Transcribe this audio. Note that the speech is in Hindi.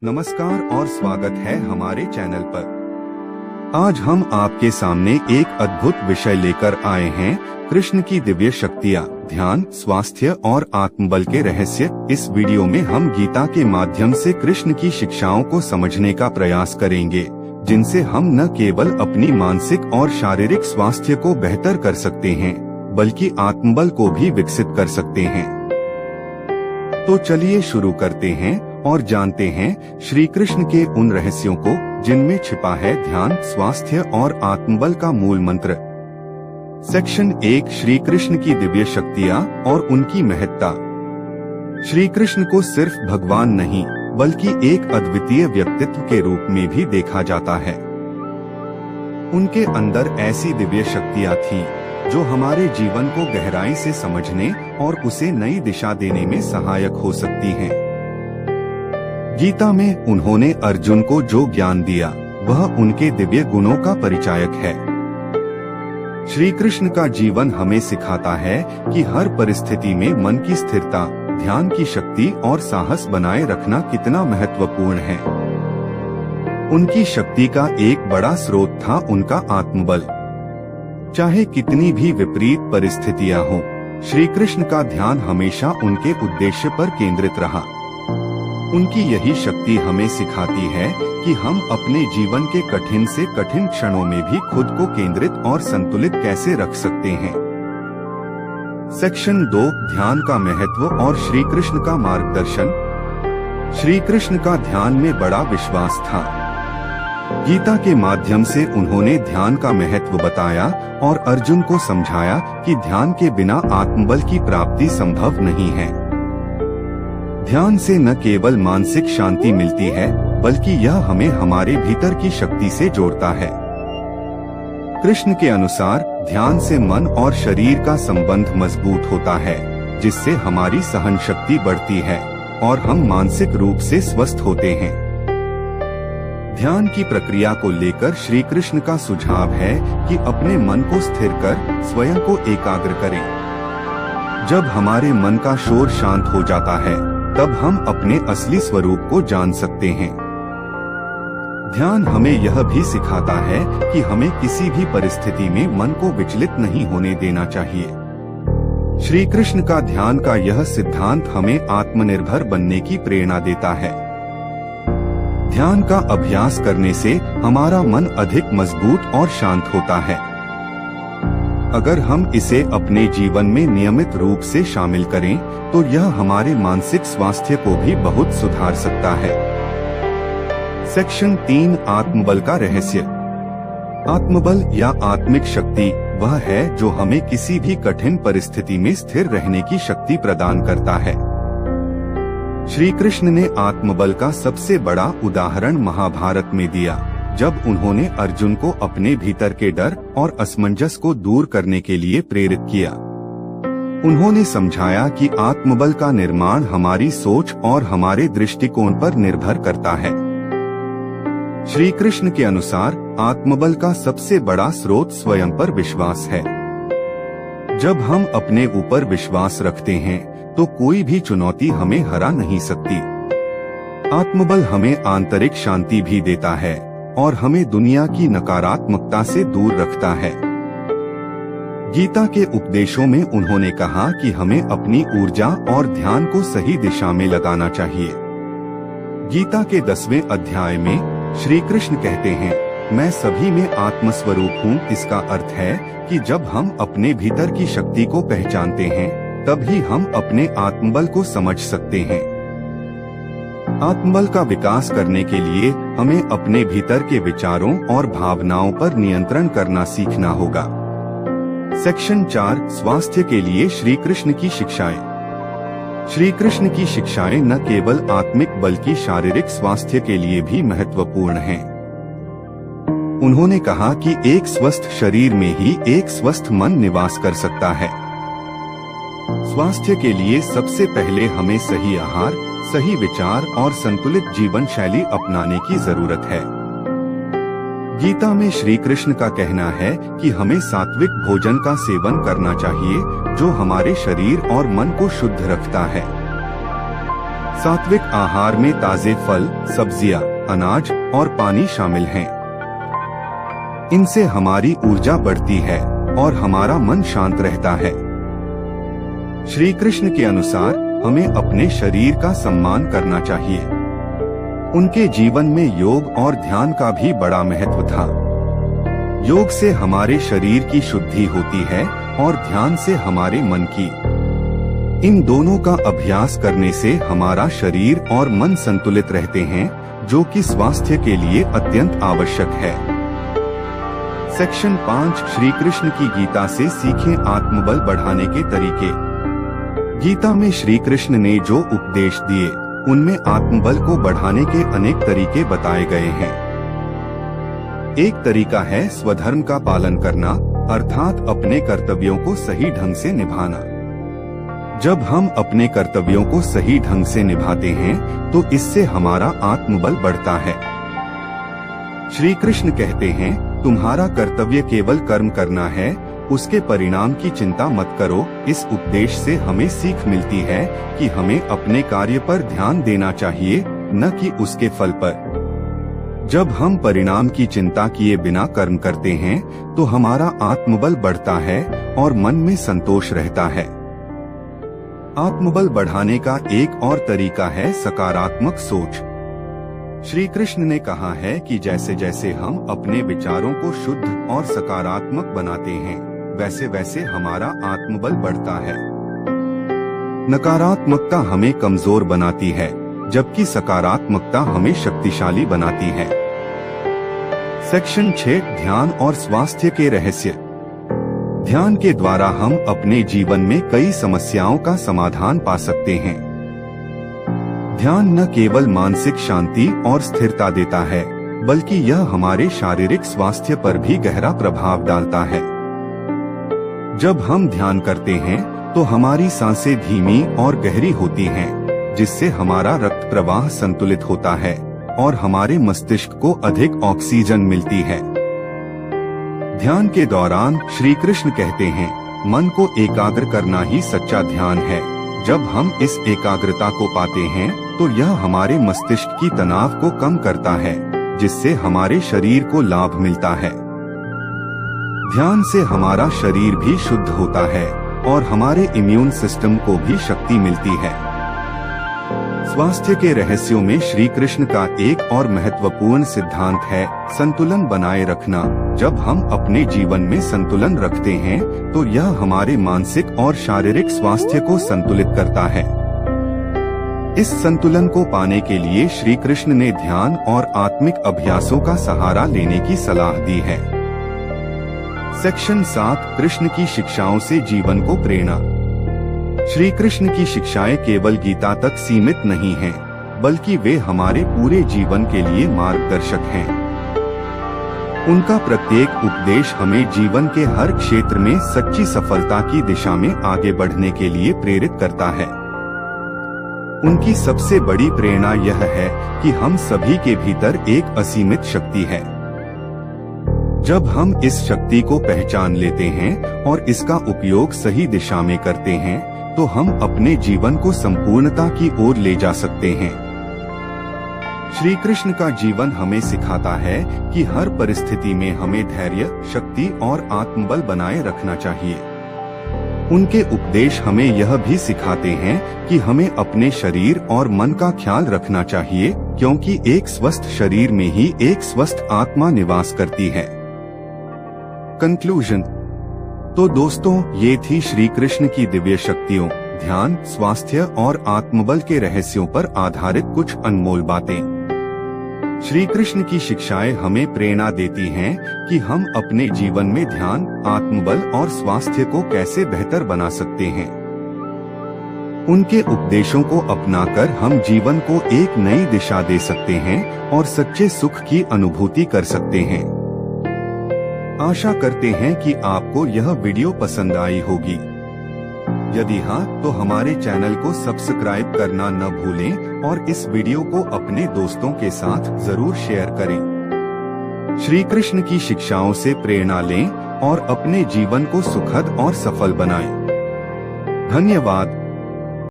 नमस्कार और स्वागत है हमारे चैनल पर। आज हम आपके सामने एक अद्भुत विषय लेकर आए हैं। कृष्ण की दिव्य शक्तियाँ, ध्यान, स्वास्थ्य और आत्मबल के रहस्य। इस वीडियो में हम गीता के माध्यम से कृष्ण की शिक्षाओं को समझने का प्रयास करेंगे, जिनसे हम न केवल अपनी मानसिक और शारीरिक स्वास्थ्य को बेहतर कर सकते हैं, बल्कि आत्मबल को भी विकसित कर सकते हैं। तो चलिए शुरू करते हैं और जानते हैं श्री कृष्ण के उन रहस्यों को जिनमें छिपा है ध्यान, स्वास्थ्य और आत्मबल का मूल मंत्र। सेक्शन 1, श्री कृष्ण की दिव्य शक्तियाँ और उनकी महत्ता। श्री कृष्ण को सिर्फ भगवान नहीं, बल्कि एक अद्वितीय व्यक्तित्व के रूप में भी देखा जाता है। उनके अंदर ऐसी दिव्य शक्तियाँ थीं जो हमारे जीवन को गहराई से समझने और उसे नई दिशा देने में सहायक हो सकती हैं। गीता में उन्होंने अर्जुन को जो ज्ञान दिया, वह उनके दिव्य गुणों का परिचायक है। श्री कृष्ण का जीवन हमें सिखाता है कि हर परिस्थिति में मन की स्थिरता, ध्यान की शक्ति और साहस बनाए रखना कितना महत्वपूर्ण है। उनकी शक्ति का एक बड़ा स्रोत था उनका आत्मबल। चाहे कितनी भी विपरीत परिस्थितियां हों, श्री कृष्ण का ध्यान हमेशा उनके उद्देश्य पर केंद्रित रहा। उनकी यही शक्ति हमें सिखाती है कि हम अपने जीवन के कठिन से कठिन क्षणों में भी खुद को केंद्रित और संतुलित कैसे रख सकते हैं। सेक्शन 2, ध्यान का महत्व और श्री कृष्ण का मार्गदर्शन। श्री कृष्ण का ध्यान में बड़ा विश्वास था। गीता के माध्यम से उन्होंने ध्यान का महत्व बताया और अर्जुन को समझाया कि ध्यान के बिना आत्मबल की प्राप्ति संभव नहीं है। ध्यान से न केवल मानसिक शांति मिलती है, बल्कि यह हमें हमारे भीतर की शक्ति से जोड़ता है। कृष्ण के अनुसार ध्यान से मन और शरीर का संबंध मजबूत होता है, जिससे हमारी सहन शक्ति बढ़ती है और हम मानसिक रूप से स्वस्थ होते हैं। ध्यान की प्रक्रिया को लेकर श्री कृष्ण का सुझाव है कि अपने मन को स्थिर कर स्वयं को एकाग्र करें। जब हमारे मन का शोर शांत हो जाता है, तब हम अपने असली स्वरूप को जान सकते हैं। ध्यान हमें यह भी सिखाता है कि हमें किसी भी परिस्थिति में मन को विचलित नहीं होने देना चाहिए। श्री कृष्ण का ध्यान का यह सिद्धांत हमें आत्मनिर्भर बनने की प्रेरणा देता है। ध्यान का अभ्यास करने से हमारा मन अधिक मजबूत और शांत होता है। अगर हम इसे अपने जीवन में नियमित रूप से शामिल करें, तो यह हमारे मानसिक स्वास्थ्य को भी बहुत सुधार सकता है। सेक्शन 3, आत्मबल का रहस्य। आत्मबल या आत्मिक शक्ति वह है जो हमें किसी भी कठिन परिस्थिति में स्थिर रहने की शक्ति प्रदान करता है। श्री कृष्ण ने आत्मबल का सबसे बड़ा उदाहरण महाभारत में दिया, जब उन्होंने अर्जुन को अपने भीतर के डर और असमंजस को दूर करने के लिए प्रेरित किया। उन्होंने समझाया कि आत्मबल का निर्माण हमारी सोच और हमारे दृष्टिकोण पर निर्भर करता है। श्री कृष्ण के अनुसार आत्मबल का सबसे बड़ा स्रोत स्वयं पर विश्वास है। जब हम अपने ऊपर विश्वास रखते हैं, तो कोई भी चुनौती हमें हरा नहीं सकती। आत्मबल हमें आंतरिक शांति भी देता है और हमें दुनिया की नकारात्मकता से दूर रखता है। गीता के उपदेशों में उन्होंने कहा कि हमें अपनी ऊर्जा और ध्यान को सही दिशा में लगाना चाहिए। गीता के 10वें अध्याय में श्री कृष्ण कहते हैं, मैं सभी में आत्मस्वरूप हूँ। इसका अर्थ है कि जब हम अपने भीतर की शक्ति को पहचानते हैं, तभी हम अपने आत्मबल को समझ सकते हैं। आत्मबल का विकास करने के लिए हमें अपने भीतर के विचारों और भावनाओं पर नियंत्रण करना सीखना होगा। सेक्शन 4, स्वास्थ्य के लिए श्री कृष्ण की शिक्षाएं। श्री कृष्ण की शिक्षाएं न केवल आत्मिक बल्कि शारीरिक स्वास्थ्य के लिए भी महत्वपूर्ण हैं। उन्होंने कहा कि एक स्वस्थ शरीर में ही एक स्वस्थ मन निवास कर सकता है। स्वास्थ्य के लिए सबसे पहले हमें सही आहार, सही विचार और संतुलित जीवन शैली अपनाने की जरूरत है। गीता में श्री कृष्ण का कहना है कि हमें सात्विक भोजन का सेवन करना चाहिए, जो हमारे शरीर और मन को शुद्ध रखता है। सात्विक आहार में ताजे फल, सब्जियां, अनाज और पानी शामिल हैं। इनसे हमारी ऊर्जा बढ़ती है और हमारा मन शांत रहता है। श्री कृष्ण के अनुसार हमें अपने शरीर का सम्मान करना चाहिए। उनके जीवन में योग और ध्यान का भी बड़ा महत्व था। योग से हमारे शरीर की शुद्धि होती है और ध्यान से हमारे मन की। इन दोनों का अभ्यास करने से हमारा शरीर और मन संतुलित रहते हैं, जो कि स्वास्थ्य के लिए अत्यंत आवश्यक है। सेक्शन 5 श्री कृष्ण की गीता से सीखें आत्मबल बढ़ाने के तरीके। गीता में श्री कृष्ण ने जो उपदेश दिए, उनमें आत्मबल को बढ़ाने के अनेक तरीके बताए गए हैं। एक तरीका है स्वधर्म का पालन करना, अर्थात अपने कर्तव्यों को सही ढंग से निभाना। जब हम अपने कर्तव्यों को सही ढंग से निभाते हैं, तो इससे हमारा आत्मबल बढ़ता है। श्री कृष्ण कहते हैं, तुम्हारा कर्तव्य केवल कर्म करना है, उसके परिणाम की चिंता मत करो। इस उपदेश से हमें सीख मिलती है कि हमें अपने कार्य पर ध्यान देना चाहिए, न कि उसके फल पर। जब हम परिणाम की चिंता किए बिना कर्म करते हैं, तो हमारा आत्मबल बढ़ता है और मन में संतोष रहता है। आत्मबल बढ़ाने का एक और तरीका है सकारात्मक सोच। श्री कृष्ण ने कहा है कि जैसे जैसे हम अपने विचारों को शुद्ध और सकारात्मक बनाते हैं, वैसे वैसे हमारा आत्मबल बढ़ता है। नकारात्मकता हमें कमजोर बनाती है, जबकि सकारात्मकता हमें शक्तिशाली बनाती है। सेक्शन 6 ध्यान और स्वास्थ्य के रहस्य। ध्यान के द्वारा हम अपने जीवन में कई समस्याओं का समाधान पा सकते हैं। ध्यान न केवल मानसिक शांति और स्थिरता देता है, बल्कि यह हमारे शारीरिक स्वास्थ्य पर भी गहरा प्रभाव डालता है। जब हम ध्यान करते हैं, तो हमारी सांसें धीमी और गहरी होती हैं, जिससे हमारा रक्त प्रवाह संतुलित होता है और हमारे मस्तिष्क को अधिक ऑक्सीजन मिलती है। ध्यान के दौरान श्री कृष्ण कहते हैं, मन को एकाग्र करना ही सच्चा ध्यान है। जब हम इस एकाग्रता को पाते हैं, तो यह हमारे मस्तिष्क की तनाव को कम करता है, जिससे हमारे शरीर को लाभ मिलता है। ध्यान से हमारा शरीर भी शुद्ध होता है और हमारे इम्यून सिस्टम को भी शक्ति मिलती है। स्वास्थ्य के रहस्यों में श्री कृष्ण का एक और महत्वपूर्ण सिद्धांत है संतुलन बनाए रखना। जब हम अपने जीवन में संतुलन रखते हैं, तो यह हमारे मानसिक और शारीरिक स्वास्थ्य को संतुलित करता है। इस संतुलन को पाने के लिए श्री कृष्ण ने ध्यान और आत्मिक अभ्यासों का सहारा लेने की सलाह दी है। सेक्शन 7 कृष्ण की शिक्षाओं से जीवन को प्रेरणा। श्री कृष्ण की शिक्षाएं केवल गीता तक सीमित नहीं हैं, बल्कि वे हमारे पूरे जीवन के लिए मार्गदर्शक हैं। उनका प्रत्येक उपदेश हमें जीवन के हर क्षेत्र में सच्ची सफलता की दिशा में आगे बढ़ने के लिए प्रेरित करता है। उनकी सबसे बड़ी प्रेरणा यह है कि हम सभी के भीतर एक असीमित शक्ति है। जब हम इस शक्ति को पहचान लेते हैं और इसका उपयोग सही दिशा में करते हैं, तो हम अपने जीवन को संपूर्णता की ओर ले जा सकते हैं। श्री कृष्ण का जीवन हमें सिखाता है कि हर परिस्थिति में हमें धैर्य, शक्ति और आत्मबल बनाए रखना चाहिए। उनके उपदेश हमें यह भी सिखाते हैं कि हमें अपने शरीर और मन का ख्याल रखना चाहिए, क्योंकि एक स्वस्थ शरीर में ही एक स्वस्थ आत्मा निवास करती है। कंक्लूजन। तो दोस्तों, ये थी श्री कृष्ण की दिव्य शक्तियों, ध्यान, स्वास्थ्य और आत्मबल के रहस्यों पर आधारित कुछ अनमोल बातें। श्री कृष्ण की शिक्षाएं हमें प्रेरणा देती हैं कि हम अपने जीवन में ध्यान, आत्मबल और स्वास्थ्य को कैसे बेहतर बना सकते हैं। उनके उपदेशों को अपनाकर हम जीवन को एक नई दिशा दे सकते हैं और सच्चे सुख की अनुभूति कर सकते हैं। आशा करते हैं कि आपको यह वीडियो पसंद आई होगी। यदि हाँ, तो हमारे चैनल को सब्सक्राइब करना न भूलें और इस वीडियो को अपने दोस्तों के साथ जरूर शेयर करें। श्री कृष्ण की शिक्षाओं से प्रेरणा लें और अपने जीवन को सुखद और सफल बनाएं। धन्यवाद।